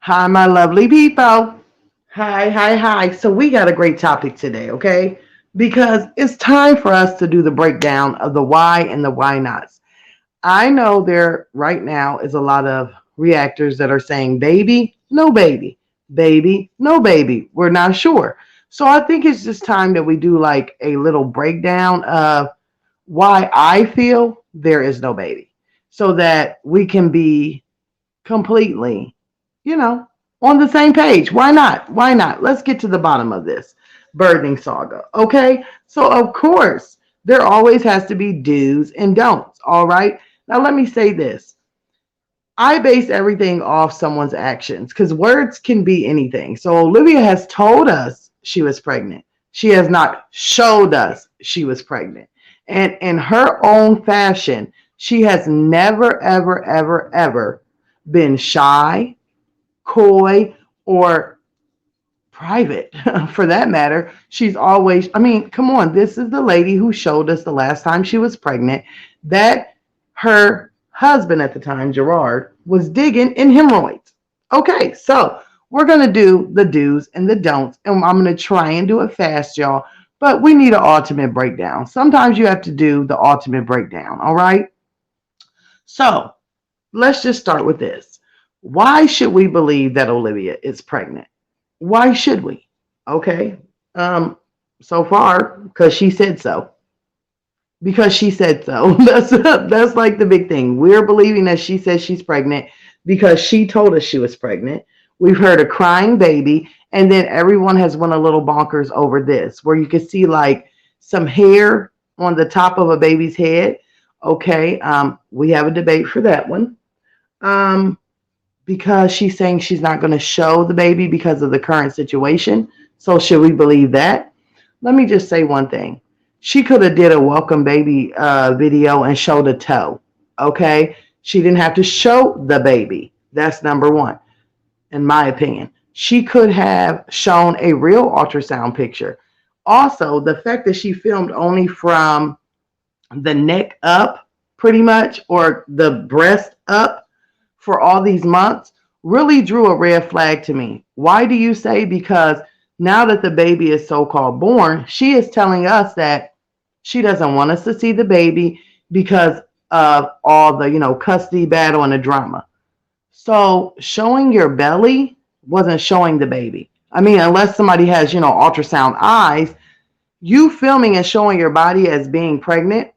Hi, my lovely people. Hi, hi, hi. So, we got a great topic today, okay? Because it's time for us to do the breakdown of the why and the why nots. I know there right now is a lot of reactors that are saying baby, no baby, baby, no baby. We're not sure. So, I think it's just time that we do like a little breakdown of why I feel there is no baby so that we can be completely, you know, on the same page. Why not? Why not? Let's get to the bottom of this birthing saga. Okay. So, of course, there always has to be do's and don'ts. All right. Now, let me say this. I base everything off someone's actions because words can be anything. So, Olivia has told us she was pregnant. She has not showed us she was pregnant. And in her own fashion, she has never, ever, ever, ever been shy, coy, or private for that matter. She's always, I mean, come on, this is the lady who showed us the last time she was pregnant that her husband at the time, Gerard, was digging in hemorrhoids. Okay, so we're going to do the do's and the don'ts, and I'm going to try and do it fast, y'all. But we need an ultimate breakdown. Sometimes you have to do the ultimate breakdown, all right? So let's just start with this. Why should we believe that Olivia is pregnant? Why should we? Okay. Um, so far, because she said so. Because she said so. That's like the big thing. We're believing that she says she's pregnant because she told us she was pregnant. We've heard a crying baby, and then everyone has went a little bonkers over this, where you can see like some hair on the top of a baby's head. Okay, we have a debate for that one. Um, because she's saying she's not going to show the baby because of the current situation. So should we believe that? Let me just say one thing. She could have did a welcome baby video and showed a toe. Okay, she didn't have to show the baby. That's number one, in my opinion. She could have shown a real ultrasound picture. Also, the fact that she filmed only from the neck up, pretty much, or the breast up, for all these months really drew a red flag to me. Why do you say? Because now that the baby is so called born, she is telling us that she doesn't want us to see the baby because of all the, custody battle and the drama. So showing your belly wasn't showing the baby. I mean, unless somebody has, ultrasound eyes, you filming and showing your body as being pregnant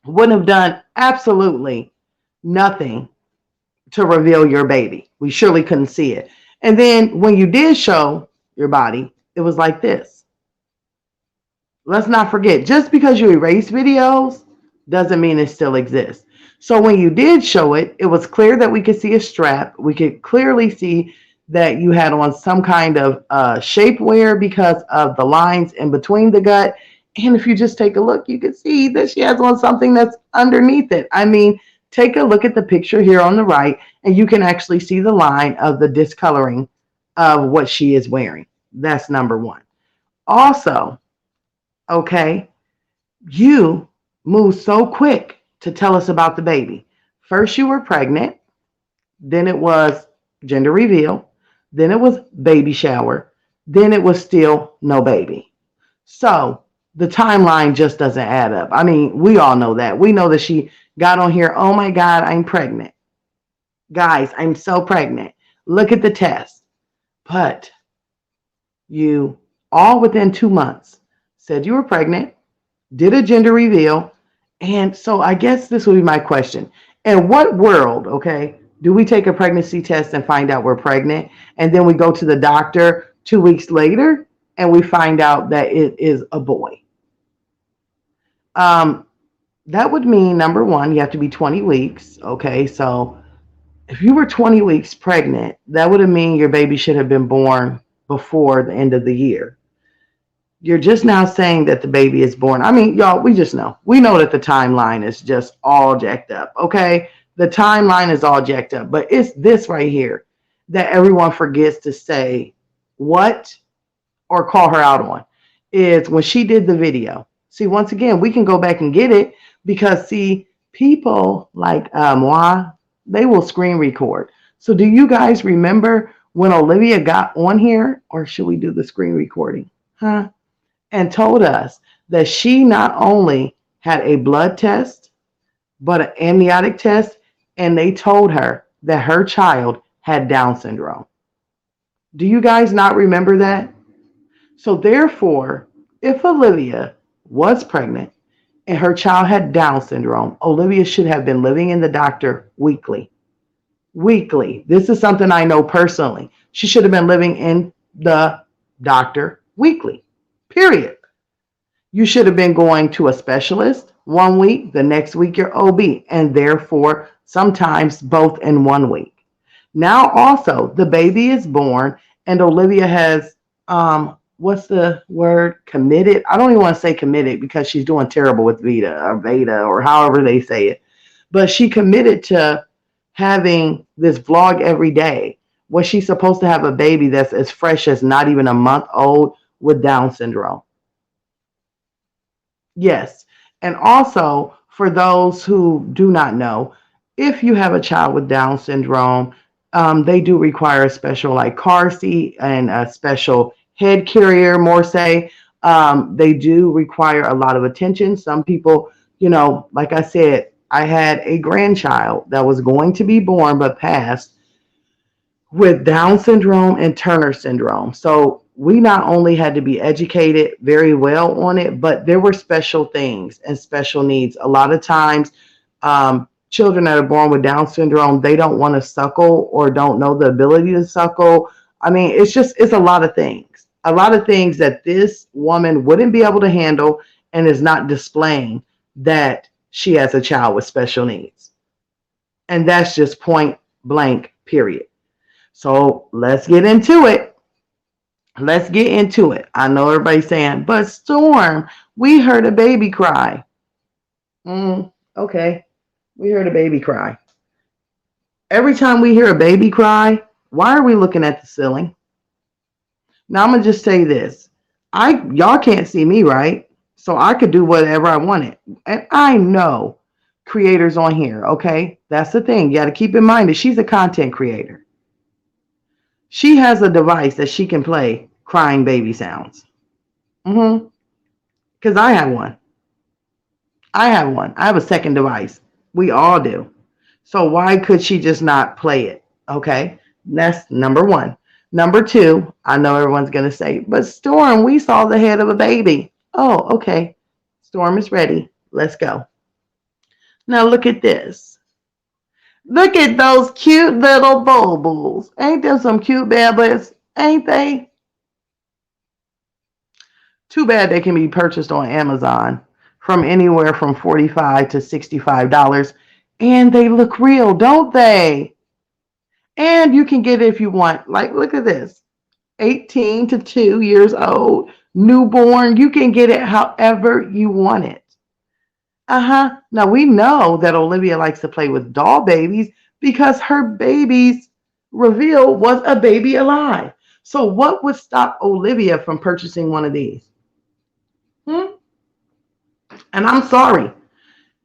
wouldn't have done absolutely nothing to reveal your baby. We surely couldn't see it. And then when you did show your body, it was like this. Let's not forget, just because you erase videos doesn't mean it still exists. So when you did show it, it was clear that we could see a strap. We could clearly see that you had on some kind of shapewear because of the lines in between the gut. And if you just take a look, you can see that she has on something that's underneath it. I mean, take a look at the picture here on the right, and you can actually see the line of the discoloring of what she is wearing. That's number one. Also, okay, you moved so quick to tell us about the baby. First, you were pregnant, then it was gender reveal, then it was baby shower, then it was still no baby. So the timeline just doesn't add up. I mean, we all know that. We know that she got on here, oh my God, I'm pregnant. Guys, I'm so pregnant. Look at the test. But you, all within 2 months, said you were pregnant, did a gender reveal. And so I guess this would be my question. In what world, okay, do we take a pregnancy test and find out we're pregnant? And then we go to the doctor 2 weeks later and we find out that it is a boy. Um, that would mean number one, you have to be 20 weeks. Okay, so if you were 20 weeks pregnant, that would have mean your baby should have been born before the end of the year. You're just now saying that the baby is born. I mean, y'all, we just know. We know that the timeline is just all jacked up, okay? The timeline is all jacked up, but it's this right here that everyone forgets to say what or call her out on is when she did the video. See, once again, we can go back and get it because, see, people like moi, they will screen record. So do you guys remember when Olivia got on here, or should we do the screen recording? Huh? And told us that she not only had a blood test, but an amniotic test, and they told her that her child had Down syndrome. Do you guys not remember that? So, therefore, if Olivia was pregnant and her child had Down syndrome, Olivia should have been living in the doctor weekly. Weekly. This is something I know personally. She should have been living in the doctor weekly, period. You should have been going to a specialist one week, the next week your OB, and therefore sometimes both in one week. Now also the baby is born and Olivia has what's the word, committed? I don't even want to say committed because she's doing terrible with Vita or however they say it. But she committed to having this vlog every day. Was she supposed to have a baby that's as fresh as not even a month old with Down syndrome? Yes. And also, for those who do not know, if you have a child with Down syndrome, they do require a special like car seat and a special head carrier, more say. They do require a lot of attention. Some people, like I said, I had a grandchild that was going to be born but passed with Down syndrome and Turner syndrome. So we not only had to be educated very well on it, but there were special things and special needs. A lot of times, children that are born with Down syndrome, they don't want to suckle or don't know the ability to suckle. I mean, it's a lot of things that this woman wouldn't be able to handle and is not displaying that she has a child with special needs. And that's just point blank, period. So let's get into it. Let's get into it. I know everybody's saying, but Storm, we heard a baby cry. Okay, we heard a baby cry. Every time we hear a baby cry, why are we looking at the ceiling? Now I'm gonna just say this. Y'all can't see me, right? So I could do whatever I wanted. And I know creators on here, okay? That's the thing. You gotta keep in mind that she's a content creator. She has a device that she can play crying baby sounds. Because I have one. I have one. I have a second device. We all do. So why could she just not play it? Okay. That's number one. Number two, I know everyone's going to say, but Storm, we saw the head of a baby. Oh, okay. Storm is ready. Let's go. Now look at this. Look at those cute little bulbils. Ain't them some cute babies? Ain't they? Too bad they can be purchased on Amazon from anywhere from $45 to $65. And they look real, don't they? And you can get it if you want. Like, look at this. 18 to 2 years old, newborn. You can get it however you want it. Now we know that Olivia likes to play with doll babies because her baby's reveal was a baby alive. So what would stop Olivia from purchasing one of these? And I'm sorry.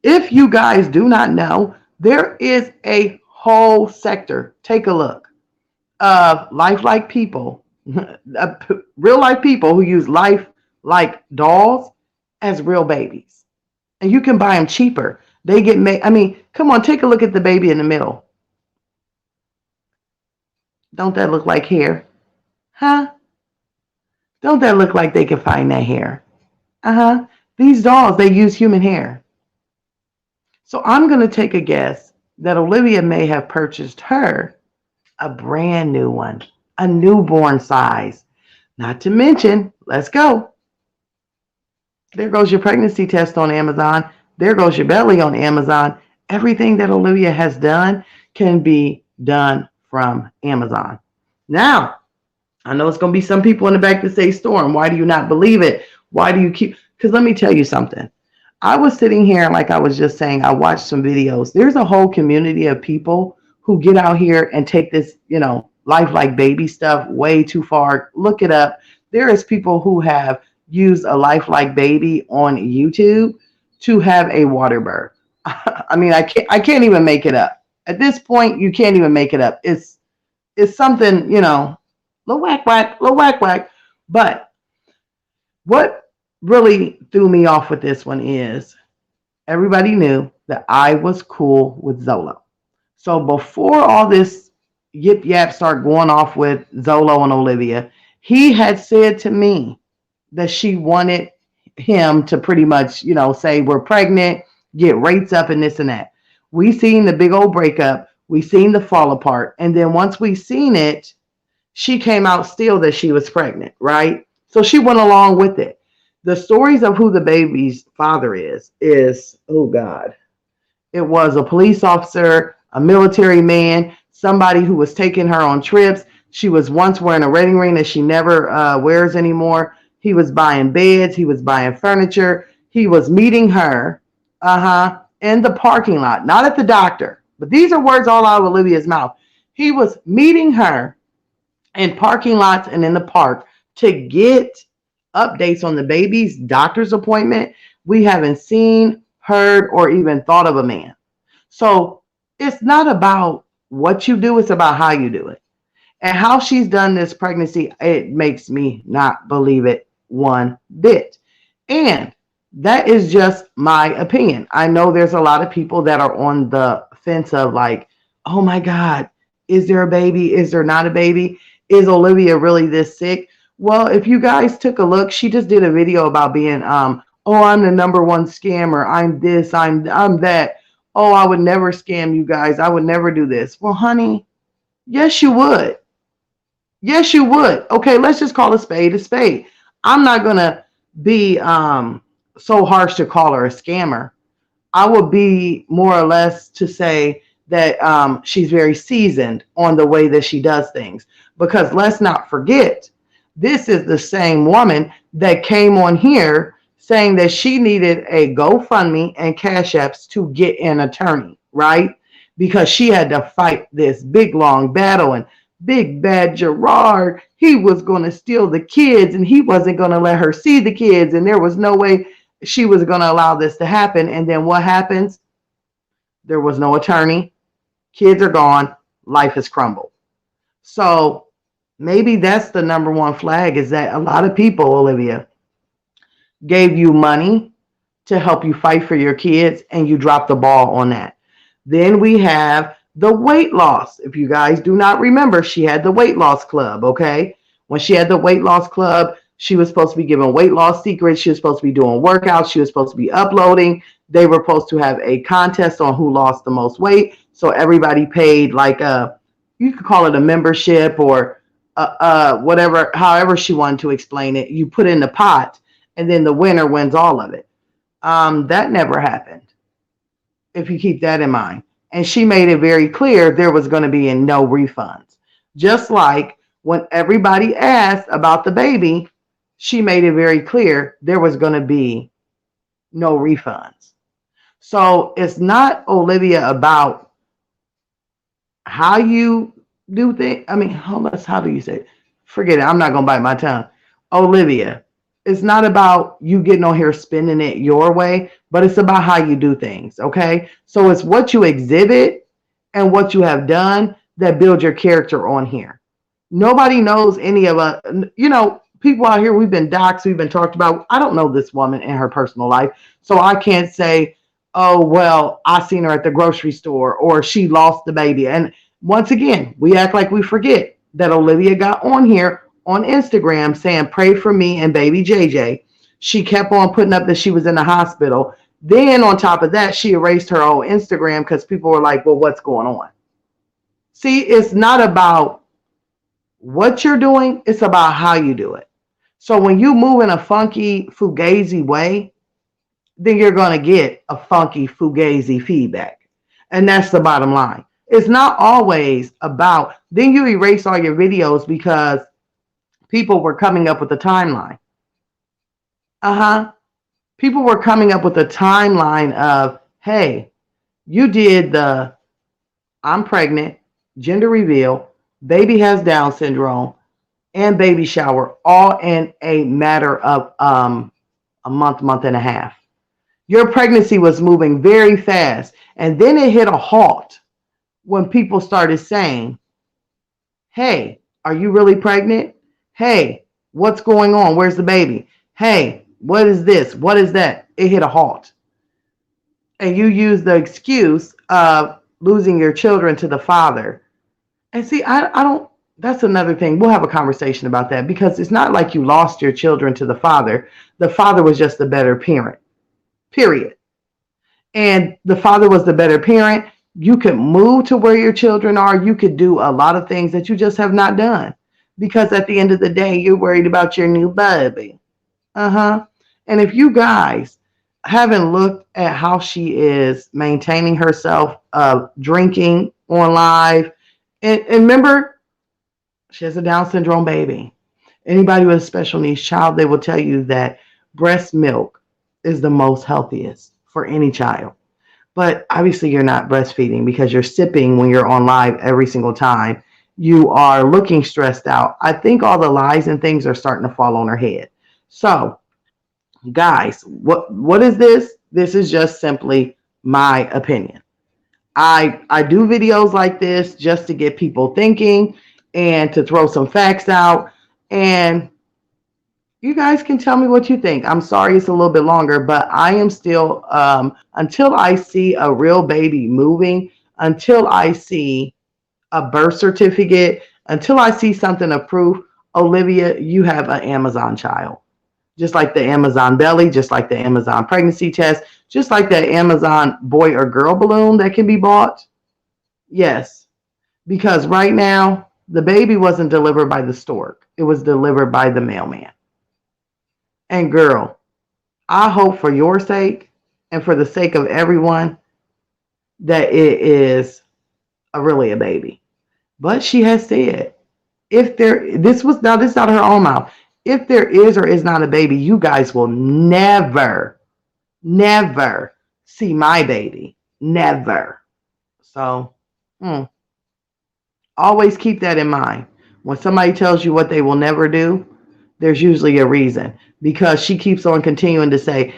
If you guys do not know, there is a whole sector, take a look, of lifelike people, real life people who use life-like dolls as real babies. And you can buy them cheaper. They get made. I mean, come on, take a look at the baby in the middle. Don't that look like hair? Huh? Don't that look like they can find that hair? These dolls, they use human hair. So I'm going to take a guess that Olivia may have purchased her a brand new one, a newborn size. Not to mention, let's go. There goes your pregnancy test on Amazon. There goes your belly on Amazon. Everything that Olivia has done can be done from Amazon. Now, I know it's going to be some people in the back that say, Storm, why do you not believe it? Why do you keep... Because let me tell you something. I was sitting here, like I was just saying, I watched some videos. There's a whole community of people who get out here and take this, life like baby stuff way too far. Look it up. There is people who have used a lifelike baby on YouTube to have a water birth. I mean, I can't even make it up. At this point, you can't even make it up. It's something, little whack whack, little whack whack. But what really threw me off with this one is everybody knew that I was cool with Zolo. So before all this yip yap started going off with Zolo and Olivia, he had said to me that she wanted him to pretty much, say we're pregnant, get rates up and this and that. We seen the big old breakup, we seen the fall apart, and then once we seen it, she came out still that she was pregnant, right? So she went along with it. The stories of who the baby's father is, oh God, it was a police officer, a military man, somebody who was taking her on trips. She was once wearing a wedding ring that she never wears anymore. He was buying beds. He was buying furniture. He was meeting her, in the parking lot, not at the doctor. But these are words all out of Olivia's mouth. He was meeting her in parking lots and in the park to get updates on the baby's doctor's appointment. We haven't seen, heard, or even thought of a man. So it's not about what you do, it's about how you do it. And how she's done this pregnancy, it makes me not believe it one bit. And that is just my opinion. I know there's a lot of people that are on the fence of like, oh my God, is there a baby? Is there not a baby? Is Olivia really this sick? Well, if you guys took a look, she just did a video about being, oh, I'm the number one scammer. I'm this, I'm that. Oh, I would never scam you guys. I would never do this. Well, honey, yes, you would. Yes, you would. Okay, let's just call a spade a spade. I'm not gonna be so harsh to call her a scammer. I would be more or less to say that she's very seasoned on the way that she does things. Because let's not forget, this is the same woman that came on here saying that she needed a GoFundMe and Cash Apps to get an attorney, right? Because she had to fight this big long battle, and big bad Gerard, he was going to steal the kids and he wasn't going to let her see the kids, and there was no way she was going to allow this to happen. And then what happens? There was no attorney. Kids are gone. Life has crumbled. So maybe that's the number one flag, is that a lot of people, Olivia, gave you money to help you fight for your kids and you dropped the ball on that. Then we have the weight loss. If you guys do not remember, she had the weight loss club, okay? When she had the weight loss club, she was supposed to be giving weight loss secrets. She was supposed to be doing workouts. She was supposed to be uploading. They were supposed to have a contest on who lost the most weight. So everybody paid like you could call it a membership or whatever, however she wanted to explain it. You put in the pot and then the winner wins all of it. That never happened, if you keep that in mind. And she made it very clear there was going to be no refunds. Just like when everybody asked about the baby, she made it very clear there was going to be no refunds. So it's not, Olivia, about how you do things. I mean, how do you say it? Forget it. I'm not going to bite my tongue. Olivia, it's not about you getting on here spinning it your way, but it's about how you do things, okay? So it's what you exhibit and what you have done that build your character on here. Nobody knows any of us. People out here, we've been doxxed, we've been talked about. I don't know this woman in her personal life, so I can't say, oh, well, I seen her at the grocery store or she lost the baby. And once again, we act like we forget that Olivia got on here on Instagram saying, pray for me and baby JJ. She kept on putting up that she was in the hospital. Then on top of that, she erased her whole Instagram because people were like, well, what's going on? See, it's not about what you're doing. It's about how you do it. So when you move in a funky, fugazi way, then you're going to get a funky, fugazi feedback. And that's the bottom line. It's not always about, then you erase all your videos because people were coming up with a timeline. People were coming up with a timeline of, hey, you did the I'm pregnant, gender reveal, baby has Down syndrome, and baby shower all in a matter of a month and a half. Your pregnancy was moving very fast, and then it hit a halt when people started saying, hey, are you really pregnant? Hey, what's going on? Where's the baby? Hey, what is this? What is that? It hit a halt. And you use the excuse of losing your children to the father. And see, I don't, that's another thing. We'll have a conversation about that because it's not like you lost your children to the father. The father was just a better parent, period. And the father was the better parent. You could move to where your children are. You could do a lot of things that you just have not done because at the end of the day, you're worried about your new baby. Uh-huh. And if you guys haven't looked at how she is maintaining herself, drinking on live, and remember, she has a Down syndrome baby. Anybody with a special needs child, they will tell you that breast milk is the most healthiest for any child. But obviously, you're not breastfeeding because you're sipping when you're on live every single time. You are looking stressed out. I think all the lies and things are starting to fall on her head. So, guys, what is this? This is just simply my opinion. I do videos like this just to get people thinking and to throw some facts out. And you guys can tell me what you think. I'm sorry it's a little bit longer, but I am still, until I see a real baby moving, until I see a birth certificate, until I see something of proof, Olivia, you have an Amazon child. Just like the Amazon belly, just like the Amazon pregnancy test, just like the Amazon boy or girl balloon that can be bought. Yes, because right now, the baby wasn't delivered by the stork, it was delivered by the mailman. And girl, I hope for your sake and for the sake of everyone that it is really a baby. But she has said, if there, this was now, this is out of her own mouth. If there is or is not a baby, you guys will never, never see my baby. Never. So, always keep that in mind. When somebody tells you what they will never do, there's usually a reason because she keeps on continuing to say,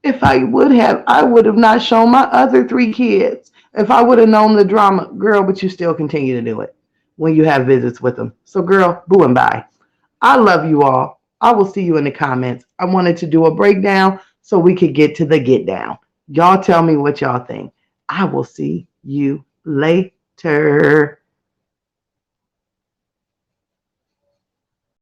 if I would have, I would have not shown my other three kids. If I would have known the drama, girl, but you still continue to do it when you have visits with them. So, girl, boo and bye. I love you all. I will see you in the comments. I wanted to do a breakdown so we could get to the get down. Y'all tell me what y'all think. I will see you later.